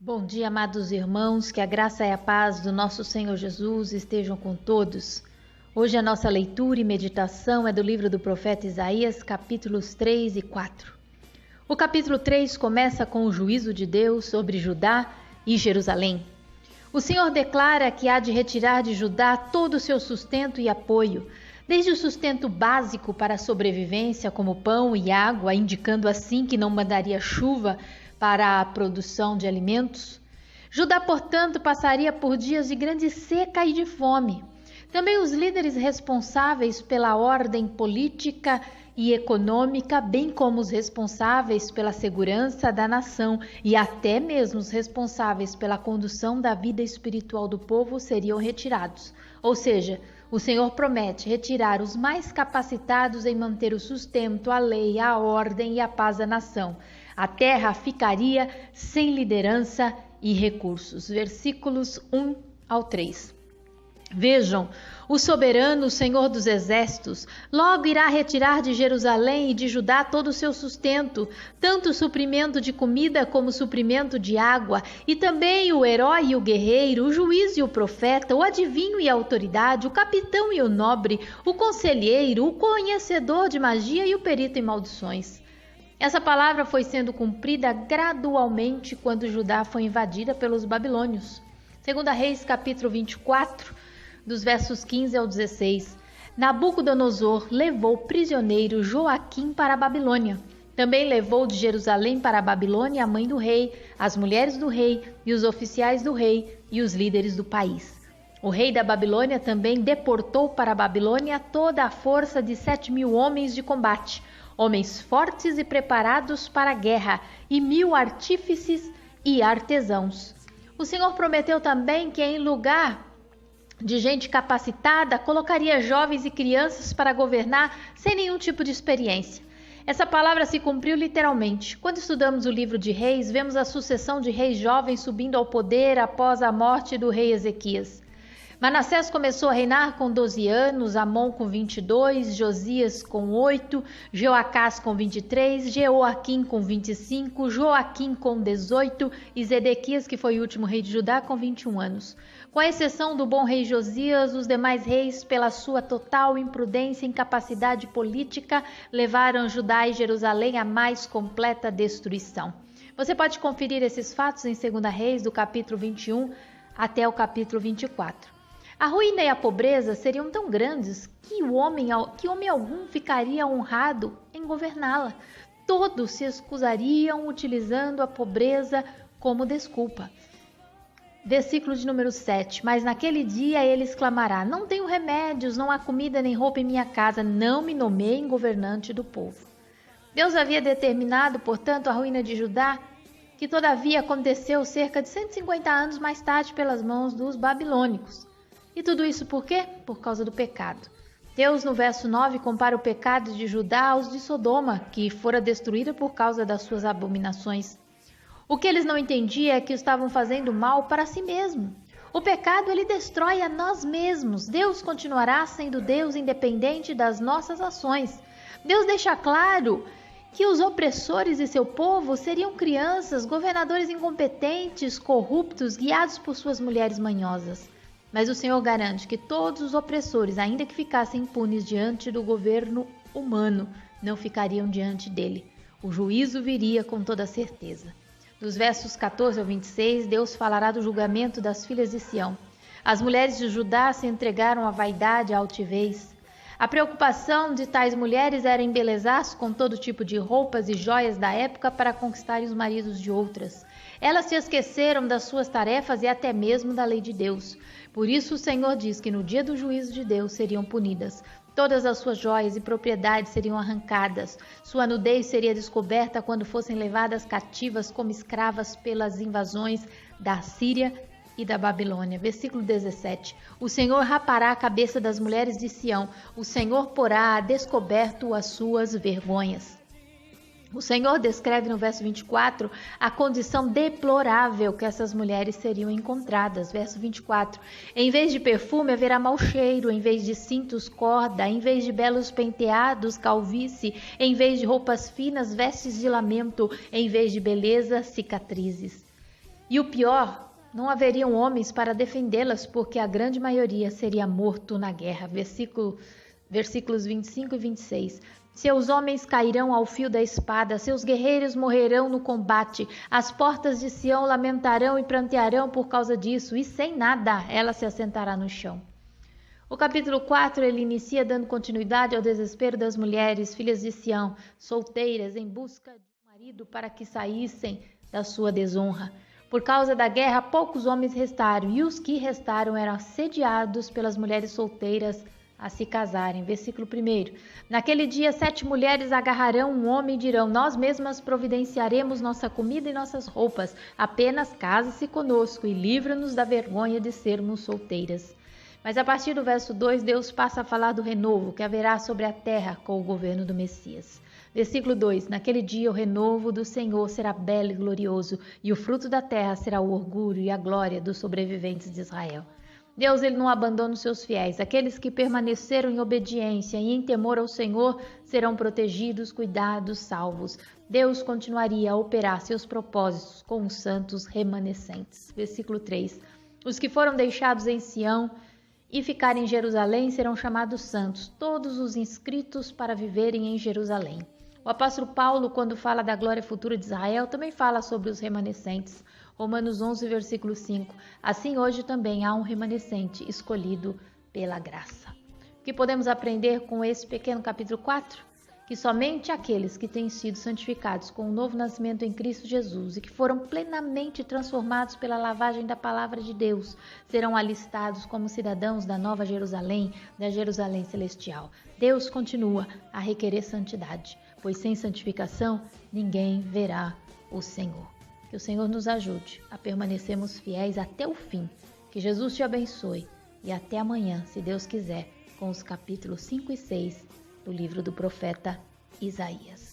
Bom dia, amados irmãos, que a graça e a paz do nosso Senhor Jesus estejam com todos. Hoje a nossa leitura e meditação é do livro do profeta Isaías, capítulos 3 e 4. O capítulo 3 começa com o juízo de Deus sobre Judá e Jerusalém. O Senhor declara que há de retirar de Judá todo o seu sustento e apoio, desde o sustento básico para a sobrevivência, como pão e água, indicando assim que não mandaria chuva para a produção de alimentos. Judá, portanto, passaria por dias de grande seca e de fome. Também os líderes responsáveis pela ordem política e econômica, bem como os responsáveis pela segurança da nação e até mesmo os responsáveis pela condução da vida espiritual do povo seriam retirados. Ou seja, o Senhor promete retirar os mais capacitados em manter o sustento, a lei, a ordem e a paz da nação. A terra ficaria sem liderança e recursos. Versículos 1 ao 3. Vejam, o soberano, o Senhor dos exércitos, logo irá retirar de Jerusalém e de Judá todo o seu sustento, tanto o suprimento de comida como o suprimento de água, e também o herói e o guerreiro, o juiz e o profeta, o adivinho e a autoridade, o capitão e o nobre, o conselheiro, o conhecedor de magia e o perito em maldições. Essa palavra foi sendo cumprida gradualmente quando Judá foi invadida pelos babilônios. 2 Reis, capítulo 24, dos versos 15 ao 16. Nabucodonosor levou prisioneiro Joaquim para a Babilônia. Também levou de Jerusalém para a Babilônia a mãe do rei, as mulheres do rei e os oficiais do rei e os líderes do país. O rei da Babilônia também deportou para a Babilônia toda a força de 7.000 homens de combate, homens fortes e preparados para a guerra, e 1.000 artífices e artesãos. O Senhor prometeu também que em lugar de gente capacitada, colocaria jovens e crianças para governar sem nenhum tipo de experiência. Essa palavra se cumpriu literalmente. Quando estudamos o livro de Reis, vemos a sucessão de reis jovens subindo ao poder após a morte do rei Ezequias. Manassés começou a reinar com 12 anos, Amon com 22, Josias com 8, Jeoacás com 23, Jeoaquim com 25, Joaquim com 18 e Zedequias, que foi o último rei de Judá, com 21 anos. Com a exceção do bom rei Josias, os demais reis, pela sua total imprudência e incapacidade política, levaram Judá e Jerusalém à mais completa destruição. Você pode conferir esses fatos em 2 Reis, do capítulo 21 até o capítulo 24. A ruína e a pobreza seriam tão grandes que homem algum ficaria honrado em governá-la. Todos se excusariam utilizando a pobreza como desculpa. Versículo de número 7. Mas naquele dia ele exclamará: não tenho remédios, não há comida nem roupa em minha casa, não me nomeiem governante do povo. Deus havia determinado, portanto, a ruína de Judá, que todavia aconteceu cerca de 150 anos mais tarde pelas mãos dos babilônicos. E tudo isso por quê? Por causa do pecado. Deus, no verso 9, compara o pecado de Judá aos de Sodoma, que fora destruída por causa das suas abominações. O que eles não entendiam é que estavam fazendo mal para si mesmo. O pecado, ele destrói a nós mesmos. Deus continuará sendo Deus independente das nossas ações. Deus deixa claro que os opressores de seu povo seriam crianças, governadores incompetentes, corruptos, guiados por suas mulheres manhosas. Mas o Senhor garante que todos os opressores, ainda que ficassem impunes diante do governo humano, não ficariam diante dele. O juízo viria com toda certeza. Dos versos 14 ao 26, Deus falará do julgamento das filhas de Sião. As mulheres de Judá se entregaram à vaidade e à altivez. A preocupação de tais mulheres era embelezar-se com todo tipo de roupas e joias da época para conquistarem os maridos de outras. Elas se esqueceram das suas tarefas e até mesmo da lei de Deus. Por isso o Senhor diz que no dia do juízo de Deus seriam punidas. Todas as suas joias e propriedades seriam arrancadas. Sua nudez seria descoberta quando fossem levadas cativas como escravas pelas invasões da Síria e da Babilônia. Versículo 17. O Senhor rapará a cabeça das mulheres de Sião. O Senhor porá a descoberto as suas vergonhas. O Senhor descreve no verso 24 a condição deplorável que essas mulheres seriam encontradas. Verso 24. Em vez de perfume haverá mau cheiro, em vez de cintos corda, em vez de belos penteados calvície, em vez de roupas finas vestes de lamento, em vez de beleza cicatrizes. E o pior, não haveriam homens para defendê-las, porque a grande maioria seria morto na guerra. Versículos 25 e 26. Seus homens cairão ao fio da espada, seus guerreiros morrerão no combate. As portas de Sião lamentarão e prantearão por causa disso, e sem nada ela se assentará no chão. O capítulo 4, ele inicia dando continuidade ao desespero das mulheres, filhas de Sião, solteiras, em busca de um marido para que saíssem da sua desonra. Por causa da guerra, poucos homens restaram, e os que restaram eram assediados pelas mulheres solteiras a se casarem. Versículo 1. Naquele dia, 7 mulheres agarrarão um homem e dirão: nós mesmas providenciaremos nossa comida e nossas roupas. Apenas case-se conosco e livra-nos da vergonha de sermos solteiras. Mas a partir do verso 2, Deus passa a falar do renovo que haverá sobre a terra com o governo do Messias. Versículo 2. Naquele dia o renovo do Senhor será belo e glorioso, e o fruto da terra será o orgulho e a glória dos sobreviventes de Israel. Deus, ele não abandona os seus fiéis. Aqueles que permaneceram em obediência e em temor ao Senhor serão protegidos, cuidados, salvos. Deus continuaria a operar seus propósitos com os santos remanescentes. Versículo 3. Os que foram deixados em Sião e ficarem em Jerusalém serão chamados santos, todos os inscritos para viverem em Jerusalém. O apóstolo Paulo, quando fala da glória futura de Israel, também fala sobre os remanescentes. Romanos 11, versículo 5. Assim hoje também há um remanescente escolhido pela graça. O que podemos aprender com esse pequeno capítulo 4? Que somente aqueles que têm sido santificados com o novo nascimento em Cristo Jesus e que foram plenamente transformados pela lavagem da palavra de Deus serão alistados como cidadãos da Nova Jerusalém, da Jerusalém Celestial. Deus continua a requerer santidade, pois sem santificação ninguém verá o Senhor. Que o Senhor nos ajude a permanecermos fiéis até o fim. Que Jesus te abençoe e até amanhã, se Deus quiser, com os capítulos 5 e 6 do livro do profeta Isaías.